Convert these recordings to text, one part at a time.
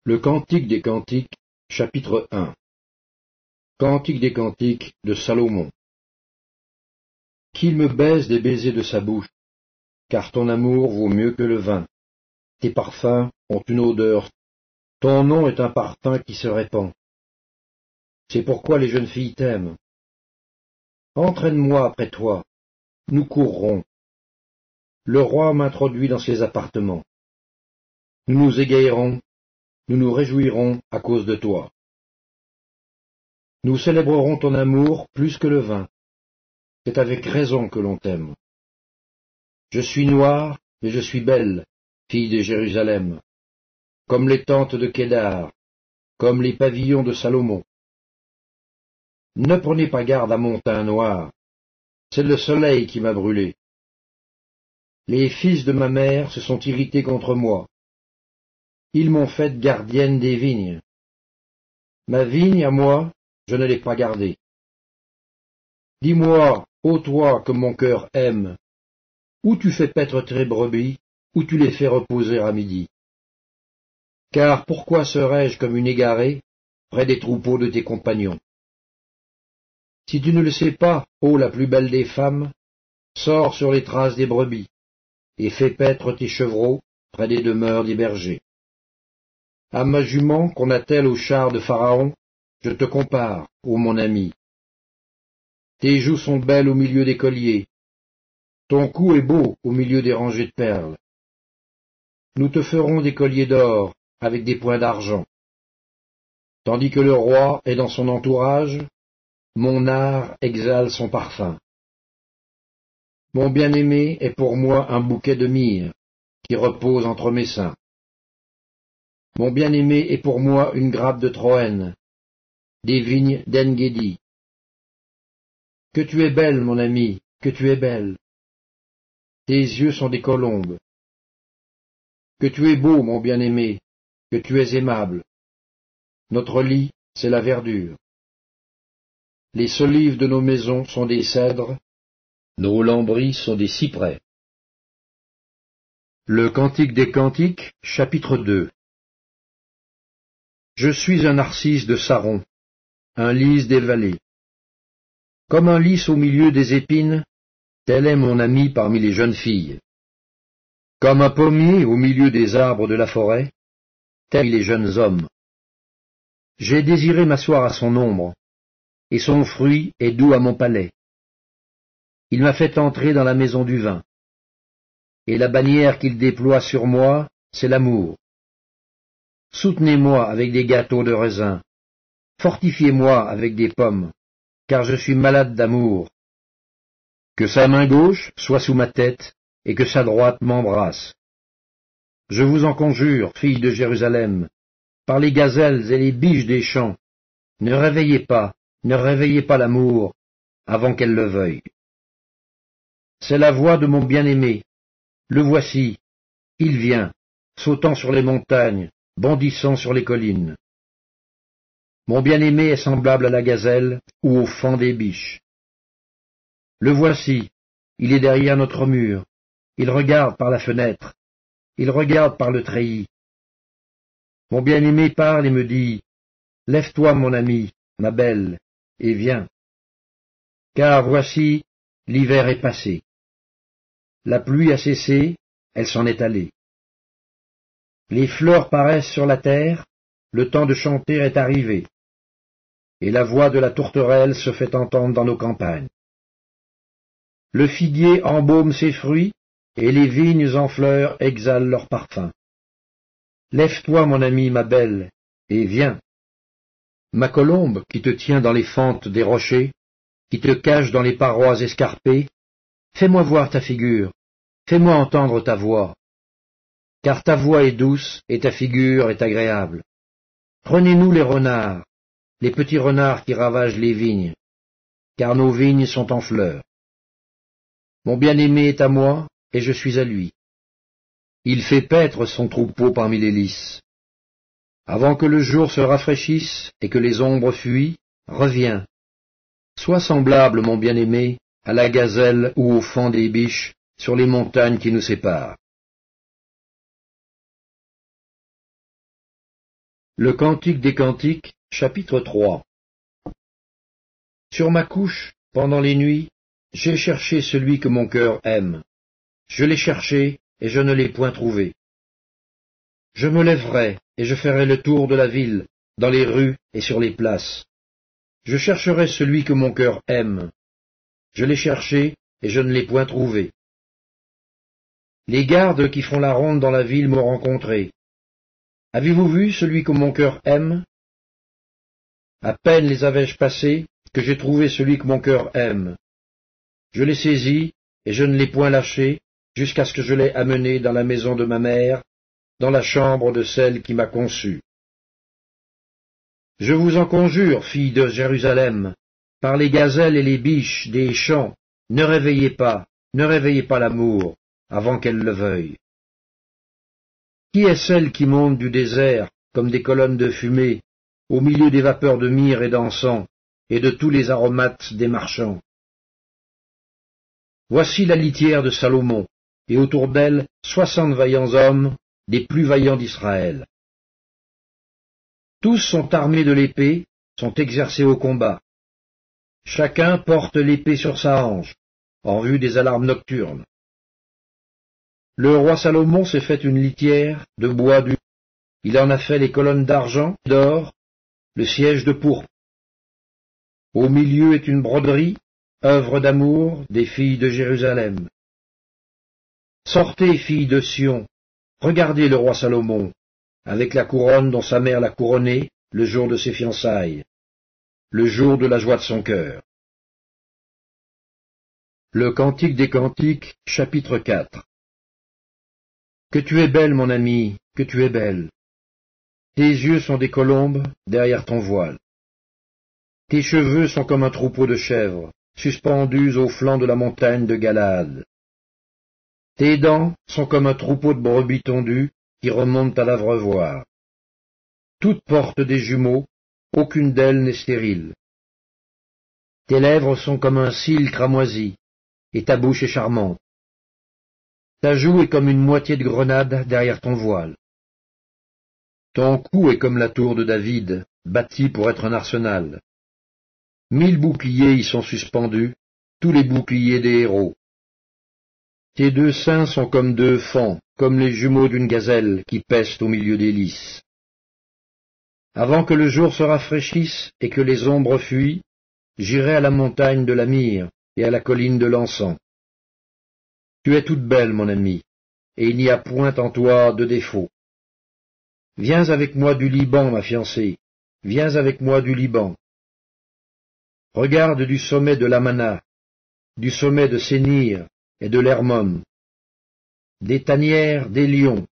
Le Cantique des Cantiques, chapitre 1. Cantique des Cantiques de Salomon. Qu'il me baise des baisers de sa bouche, car ton amour vaut mieux que le vin. Tes parfums ont une odeur, ton nom est un parfum qui se répand. C'est pourquoi les jeunes filles t'aiment. Entraîne-moi après toi, nous courrons. Le roi m'introduit dans ses appartements. Nous nous égayerons, nous nous réjouirons à cause de toi. Nous célébrerons ton amour plus que le vin. C'est avec raison que l'on t'aime. Je suis noire, mais je suis belle, fille de Jérusalem, comme les tentes de Kédar, comme les pavillons de Salomon. Ne prenez pas garde à mon teint noir, c'est le soleil qui m'a brûlé. Les fils de ma mère se sont irrités contre moi. Ils m'ont faite gardienne des vignes. Ma vigne, à moi, je ne l'ai pas gardée. Dis-moi, ô toi que mon cœur aime, où tu fais paître tes brebis, où tu les fais reposer à midi. Car pourquoi serais-je comme une égarée près des troupeaux de tes compagnons? Si tu ne le sais pas, ô la plus belle des femmes, sors sur les traces des brebis, et fais paître tes chevreaux près des demeures des bergers. À ma jument qu'on attelle au char de Pharaon, je te compare, ô mon ami. Tes joues sont belles au milieu des colliers, ton cou est beau au milieu des rangées de perles. Nous te ferons des colliers d'or avec des points d'argent. Tandis que le roi est dans son entourage, mon art exhale son parfum. Mon bien-aimé est pour moi un bouquet de myrrhe qui repose entre mes seins. Mon bien-aimé est pour moi une grappe de Troène, des vignes d'En-Guédi. Que tu es belle, mon ami, que tu es belle. Tes yeux sont des colombes. Que tu es beau, mon bien-aimé, que tu es aimable. Notre lit, c'est la verdure. Les solives de nos maisons sont des cèdres, nos lambris sont des cyprès. Le Cantique des Cantiques, chapitre 2. Je suis un narcisse de Saron, un lys des vallées. Comme un lys au milieu des épines, tel est mon ami parmi les jeunes filles. Comme un pommier au milieu des arbres de la forêt, tels les jeunes hommes. J'ai désiré m'asseoir à son ombre, et son fruit est doux à mon palais. Il m'a fait entrer dans la maison du vin. Et la bannière qu'il déploie sur moi, c'est l'amour. Soutenez-moi avec des gâteaux de raisin. Fortifiez-moi avec des pommes, car je suis malade d'amour. Que sa main gauche soit sous ma tête, et que sa droite m'embrasse. Je vous en conjure, filles de Jérusalem, par les gazelles et les biches des champs, ne réveillez pas l'amour, avant qu'elle le veuille. C'est la voix de mon bien-aimé. Le voici, il vient, sautant sur les montagnes, bondissant sur les collines. Mon bien-aimé est semblable à la gazelle ou au faon des biches. Le voici, il est derrière notre mur, il regarde par la fenêtre, il regarde par le treillis. Mon bien-aimé parle et me dit, « Lève-toi, mon ami, ma belle, et viens. » Car voici, l'hiver est passé. La pluie a cessé, elle s'en est allée. Les fleurs paraissent sur la terre, le temps de chanter est arrivé, et la voix de la tourterelle se fait entendre dans nos campagnes. Le figuier embaume ses fruits, et les vignes en fleurs exhalent leur parfum. Lève-toi, mon ami, ma belle, et viens. Ma colombe, qui te tient dans les fentes des rochers, qui te cache dans les parois escarpées, fais-moi voir ta figure, fais-moi entendre ta voix. Car ta voix est douce et ta figure est agréable. Prenez-nous les petits renards qui ravagent les vignes, car nos vignes sont en fleurs. Mon bien-aimé est à moi, et je suis à lui. Il fait paître son troupeau parmi les lys. Avant que le jour se rafraîchisse et que les ombres fuient, reviens. Sois semblable, mon bien-aimé, à la gazelle ou au faon des biches sur les montagnes qui nous séparent. Le Cantique des Cantiques, chapitre 3. Sur ma couche, pendant les nuits, j'ai cherché celui que mon cœur aime. Je l'ai cherché, et je ne l'ai point trouvé. Je me lèverai, et je ferai le tour de la ville, dans les rues et sur les places. Je chercherai celui que mon cœur aime. Je l'ai cherché, et je ne l'ai point trouvé. Les gardes qui font la ronde dans la ville m'ont rencontré. Avez-vous vu celui que mon cœur aime? À peine les avais-je passés, que j'ai trouvé celui que mon cœur aime. Je l'ai saisi, et je ne l'ai point lâché, jusqu'à ce que je l'ai amené dans la maison de ma mère, dans la chambre de celle qui m'a conçu. Je vous en conjure, filles de Jérusalem, par les gazelles et les biches des champs, ne réveillez pas l'amour, avant qu'elle le veuille. Qui est celle qui monte du désert, comme des colonnes de fumée, au milieu des vapeurs de myrrhe et d'encens, et de tous les aromates des marchands? Voici la litière de Salomon, et autour d'elle 60 vaillants hommes, des plus vaillants d'Israël. Tous sont armés de l'épée, sont exercés au combat. Chacun porte l'épée sur sa hanche, en vue des alarmes nocturnes. Le roi Salomon s'est fait une litière de bois dur. Il en a fait les colonnes d'argent, d'or, le siège de pourpre. Au milieu est une broderie, œuvre d'amour des filles de Jérusalem. Sortez, filles de Sion, regardez le roi Salomon, avec la couronne dont sa mère l'a couronné le jour de ses fiançailles, le jour de la joie de son cœur. Le Cantique des Cantiques, chapitre 4. Que tu es belle, mon ami, que tu es belle. Tes yeux sont des colombes derrière ton voile. Tes cheveux sont comme un troupeau de chèvres, suspendus au flanc de la montagne de Galaad. Tes dents sont comme un troupeau de brebis tondues qui remontent à l'abreuvoir. Toutes portent des jumeaux, aucune d'elles n'est stérile. Tes lèvres sont comme un cil cramoisi, et ta bouche est charmante. Ta joue est comme une moitié de grenade derrière ton voile. Ton cou est comme la tour de David, bâtie pour être un arsenal. 1000 boucliers y sont suspendus, tous les boucliers des héros. Tes deux seins sont comme deux faons, comme les jumeaux d'une gazelle qui pestent au milieu des lys. Avant que le jour se rafraîchisse et que les ombres fuient, j'irai à la montagne de la myrrhe et à la colline de l'encens. Tu es toute belle, mon ami, et il n'y a point en toi de défaut. Viens avec moi du Liban, ma fiancée, viens avec moi du Liban. Regarde du sommet de l'Amana, du sommet de Sénir et de l'Hermon, des tanières des lions,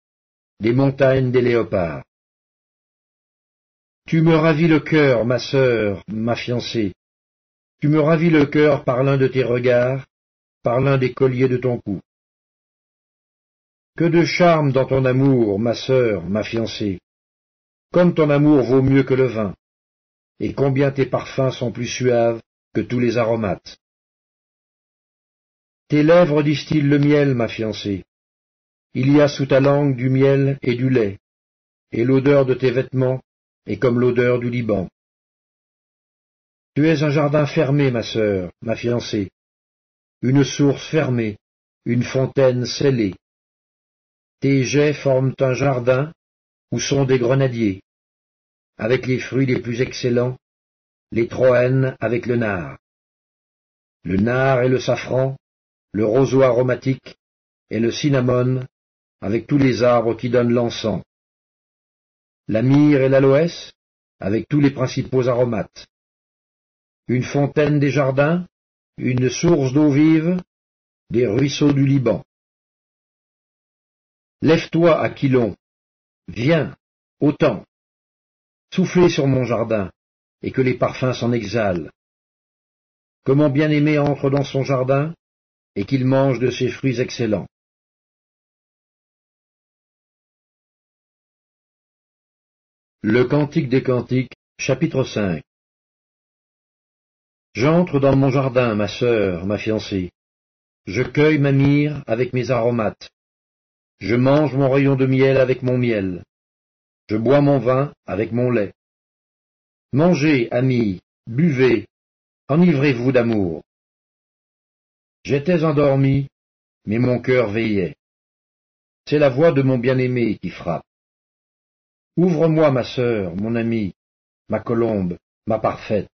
des montagnes des léopards. Tu me ravis le cœur, ma sœur, ma fiancée. Tu me ravis le cœur par l'un de tes regards, par l'un des colliers de ton cou. Que de charme dans ton amour, ma sœur, ma fiancée. Comme ton amour vaut mieux que le vin, et combien tes parfums sont plus suaves que tous les aromates. Tes lèvres distillent le miel, ma fiancée. Il y a sous ta langue du miel et du lait, et l'odeur de tes vêtements est comme l'odeur du Liban. Tu es un jardin fermé, ma sœur, ma fiancée, une source fermée, une fontaine scellée. Tes jets forment un jardin où sont des grenadiers, avec les fruits les plus excellents, les troènes avec le nard et le safran, le roseau aromatique et le cinnamome, avec tous les arbres qui donnent l'encens, la myrrhe et l'aloès, avec tous les principaux aromates, une fontaine des jardins, une source d'eau vive, des ruisseaux du Liban. Lève-toi, Aquilon, viens, autant, soufflez sur mon jardin, et que les parfums s'en exhalent. Que mon bien-aimé entre dans son jardin, et qu'il mange de ses fruits excellents. Le Cantique des Cantiques, chapitre 5. J'entre dans mon jardin, ma sœur, ma fiancée. Je cueille ma myrrhe avec mes aromates. Je mange mon rayon de miel avec mon miel. Je bois mon vin avec mon lait. Mangez, amis, buvez, enivrez-vous d'amour. J'étais endormi, mais mon cœur veillait. C'est la voix de mon bien-aimé qui frappe. Ouvre-moi, ma sœur, mon amie, ma colombe, ma parfaite.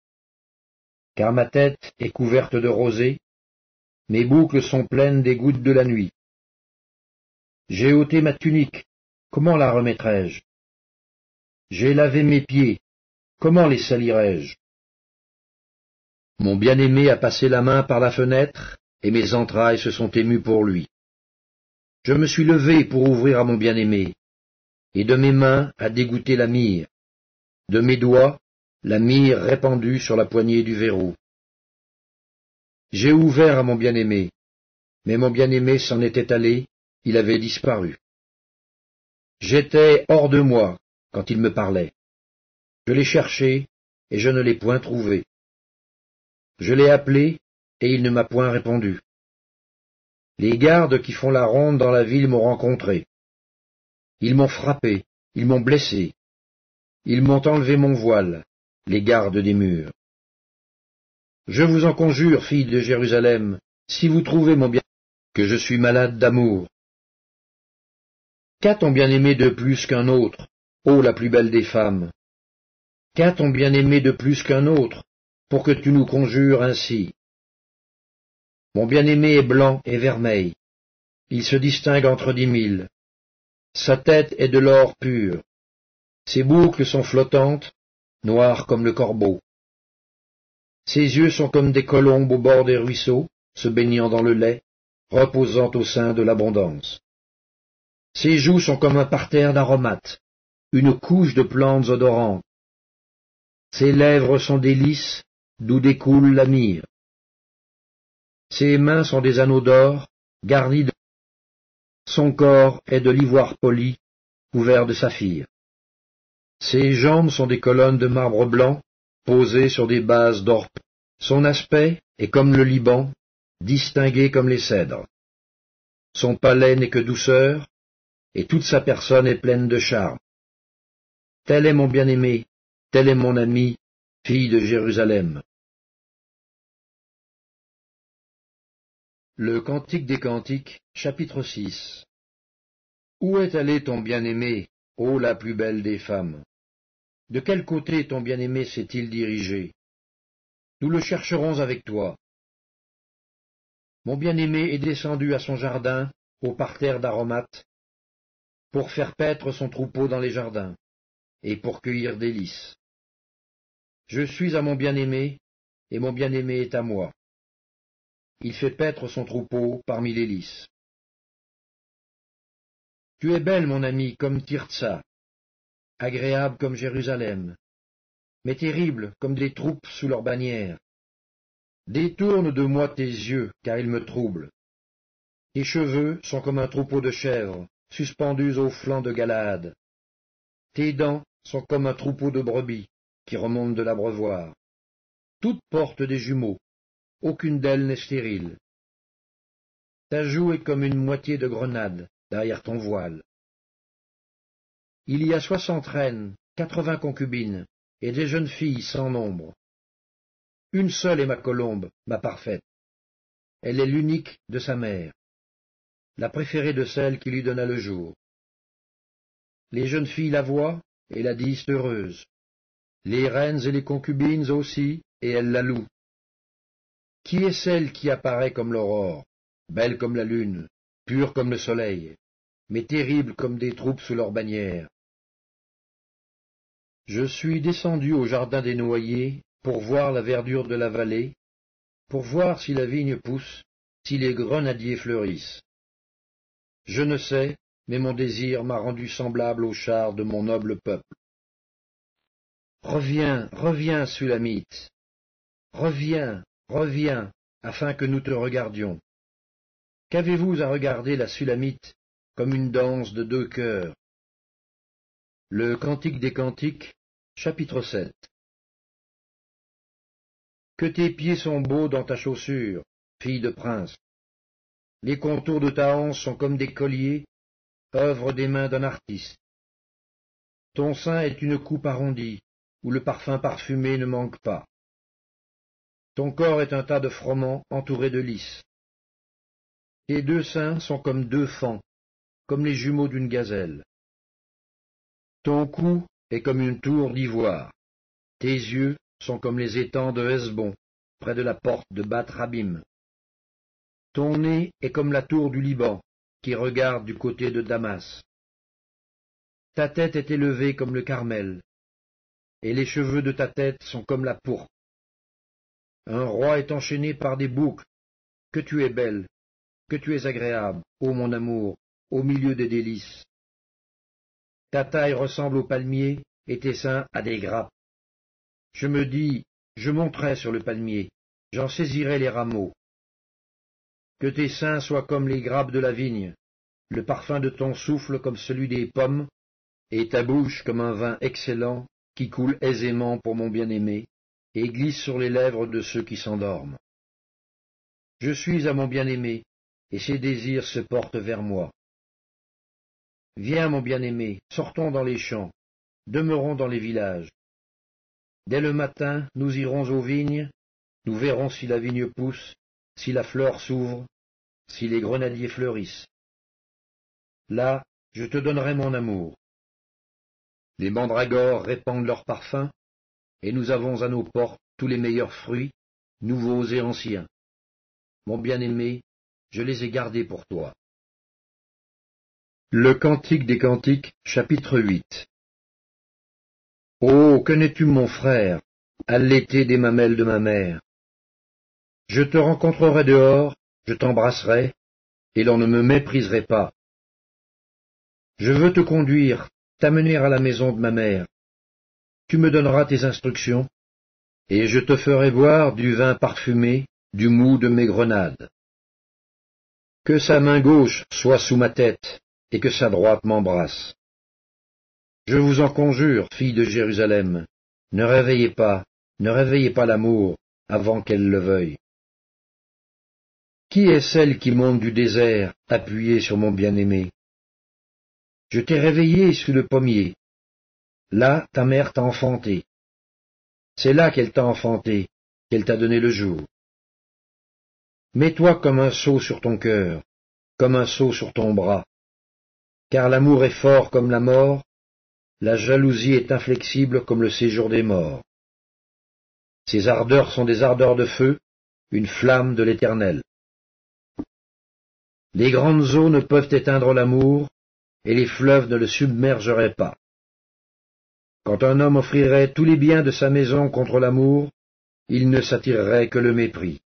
Car ma tête est couverte de rosée, mes boucles sont pleines des gouttes de la nuit. J'ai ôté ma tunique, comment la remettrai-je? J'ai lavé mes pieds, comment les salirai-je? Mon bien-aimé a passé la main par la fenêtre, et mes entrailles se sont émues pour lui. Je me suis levé pour ouvrir à mon bien-aimé, et de mes mains a dégoûté la myrrhe, de mes doigts la myrrhe répandue sur la poignée du verrou. J'ai ouvert à mon bien-aimé, mais mon bien-aimé s'en était allé, il avait disparu. J'étais hors de moi quand il me parlait. Je l'ai cherché, et je ne l'ai point trouvé. Je l'ai appelé, et il ne m'a point répondu. Les gardes qui font la ronde dans la ville m'ont rencontré. Ils m'ont frappé, ils m'ont blessé. Ils m'ont enlevé mon voile, les gardes des murs. Je vous en conjure, filles de Jérusalem, si vous trouvez mon bien, que je suis malade d'amour. Qu'a ton bien-aimé de plus qu'un autre, ô la plus belle des femmes? Qu'a ton bien-aimé de plus qu'un autre, pour que tu nous conjures ainsi? Mon bien-aimé est blanc et vermeil. Il se distingue entre 10 000. Sa tête est de l'or pur. Ses boucles sont flottantes, noires comme le corbeau. Ses yeux sont comme des colombes au bord des ruisseaux, se baignant dans le lait, reposant au sein de l'abondance. Ses joues sont comme un parterre d'aromates, une couche de plantes odorantes. Ses lèvres sont des lys, d'où découle la myrrhe. Ses mains sont des anneaux d'or, garnis de... Son corps est de l'ivoire poli, couvert de saphir. Ses jambes sont des colonnes de marbre blanc, posées sur des bases d'or. Son aspect est comme le Liban, distingué comme les cèdres. Son palais n'est que douceur, et toute sa personne est pleine de charme. Tel est mon bien-aimé, tel est mon ami, fille de Jérusalem. Le Cantique des Cantiques, chapitre 6. Où est allé ton bien-aimé, ô la plus belle des femmes? De quel côté ton bien-aimé s'est-il dirigé? Nous le chercherons avec toi. Mon bien-aimé est descendu à son jardin, au parterre d'aromates, pour faire paître son troupeau dans les jardins, et pour cueillir des lys. Je suis à mon bien-aimé, et mon bien-aimé est à moi. Il fait paître son troupeau parmi les lys. Tu es belle, mon ami, comme Tirtsa, agréable comme Jérusalem, mais terrible comme des troupes sous leur bannière. Détourne de moi tes yeux, car ils me troublent. Tes cheveux sont comme un troupeau de chèvres, suspendus au flanc de Galaad. Tes dents sont comme un troupeau de brebis, qui remontent de l'abreuvoir. Toutes portent des jumeaux, aucune d'elles n'est stérile. Ta joue est comme une moitié de grenade derrière ton voile. Il y a 60 reines, 80 concubines, et des jeunes filles sans nombre. Une seule est ma colombe, ma parfaite. Elle est l'unique de sa mère, la préférée de celle qui lui donna le jour. Les jeunes filles la voient et la disent heureuse. Les reines et les concubines aussi, et elles la louent. Qui est celle qui apparaît comme l'aurore, belle comme la lune, pure comme le soleil, mais terrible comme des troupes sous leur bannière? Je suis descendu au jardin des noyers pour voir la verdure de la vallée, pour voir si la vigne pousse, si les grenadiers fleurissent. Je ne sais, mais mon désir m'a rendu semblable aux chars de mon noble peuple. Reviens, reviens, Sulamite. Reviens, reviens, afin que nous te regardions. Qu'avez-vous à regarder la Sulamite comme une danse de 2 chœurs? Le Cantique des Cantiques, chapitre 7. Que tes pieds sont beaux dans ta chaussure, fille de prince. Les contours de ta hanche sont comme des colliers, œuvre des mains d'un artiste. Ton sein est une coupe arrondie, où le parfum parfumé ne manque pas. Ton corps est un tas de froment entouré de lys. Tes deux seins sont comme deux faons, comme les jumeaux d'une gazelle. Ton cou est comme une tour d'ivoire. Tes yeux sont comme les étangs de Hesbon, près de la porte de Bath-Rabim. Ton nez est comme la tour du Liban, qui regarde du côté de Damas. Ta tête est élevée comme le Carmel, et les cheveux de ta tête sont comme la pourpre. Un roi est enchaîné par des boucles. Que tu es belle, que tu es agréable, ô mon amour, au milieu des délices. Ta taille ressemble au palmier, et tes seins à des grappes. Je me dis, je monterai sur le palmier, j'en saisirai les rameaux. Que tes seins soient comme les grappes de la vigne, le parfum de ton souffle comme celui des pommes, et ta bouche comme un vin excellent qui coule aisément pour mon bien-aimé, et glisse sur les lèvres de ceux qui s'endorment. Je suis à mon bien-aimé, et ses désirs se portent vers moi. Viens, mon bien-aimé, sortons dans les champs, demeurons dans les villages. Dès le matin, nous irons aux vignes, nous verrons si la vigne pousse, si la fleur s'ouvre, si les grenadiers fleurissent. Là, je te donnerai mon amour. Les mandragores répandent leur parfum, et nous avons à nos portes tous les meilleurs fruits, nouveaux et anciens. Mon bien-aimé, je les ai gardés pour toi. Le Cantique des Cantiques, chapitre 8. Oh, que n'es-tu mon frère, allaité des mamelles de ma mère. Je te rencontrerai dehors, je t'embrasserai, et l'on ne me mépriserait pas. Je veux te conduire, t'amener à la maison de ma mère. Tu me donneras tes instructions, et je te ferai boire du vin parfumé, du mou de mes grenades. Que sa main gauche soit sous ma tête, et que sa droite m'embrasse. Je vous en conjure, filles de Jérusalem, ne réveillez pas l'amour avant qu'elle le veuille. Qui est celle qui monte du désert, appuyée sur mon bien-aimé? Je t'ai réveillé sous le pommier. Là, ta mère t'a enfanté. C'est là qu'elle t'a enfanté, qu'elle t'a donné le jour. Mets-toi comme un sceau sur ton cœur, comme un sceau sur ton bras. Car l'amour est fort comme la mort, la jalousie est inflexible comme le séjour des morts. Ses ardeurs sont des ardeurs de feu, une flamme de l'Éternel. Les grandes eaux ne peuvent éteindre l'amour, et les fleuves ne le submergeraient pas. Quand un homme offrirait tous les biens de sa maison contre l'amour, il ne s'attirerait que le mépris.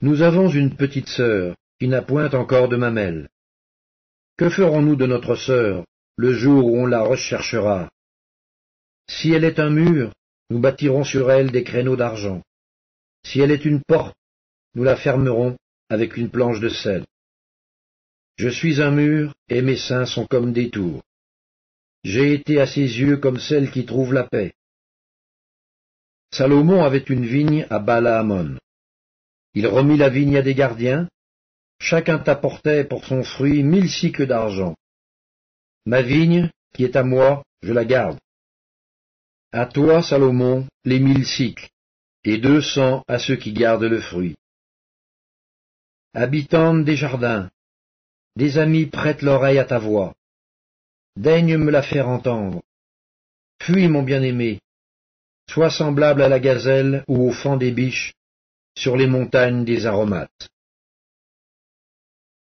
Nous avons une petite sœur, qui n'a point encore de mamelle. Que ferons-nous de notre sœur, le jour où on la recherchera? Si elle est un mur, nous bâtirons sur elle des créneaux d'argent. Si elle est une porte, nous la fermerons avec une planche de sel. Je suis un mur, et mes seins sont comme des tours. J'ai été à ses yeux comme celle qui trouve la paix. Salomon avait une vigne à Baal-Hamon. Il remit la vigne à des gardiens. Chacun t'apportait pour son fruit 1000 cycles d'argent. Ma vigne, qui est à moi, je la garde. À toi, Salomon, les 1000 cycles, et 200 à ceux qui gardent le fruit. Habitante des jardins, des amis prêtent l'oreille à ta voix. Daigne me la faire entendre. Fuis, mon bien-aimé, sois semblable à la gazelle ou au faon des biches sur les montagnes des aromates.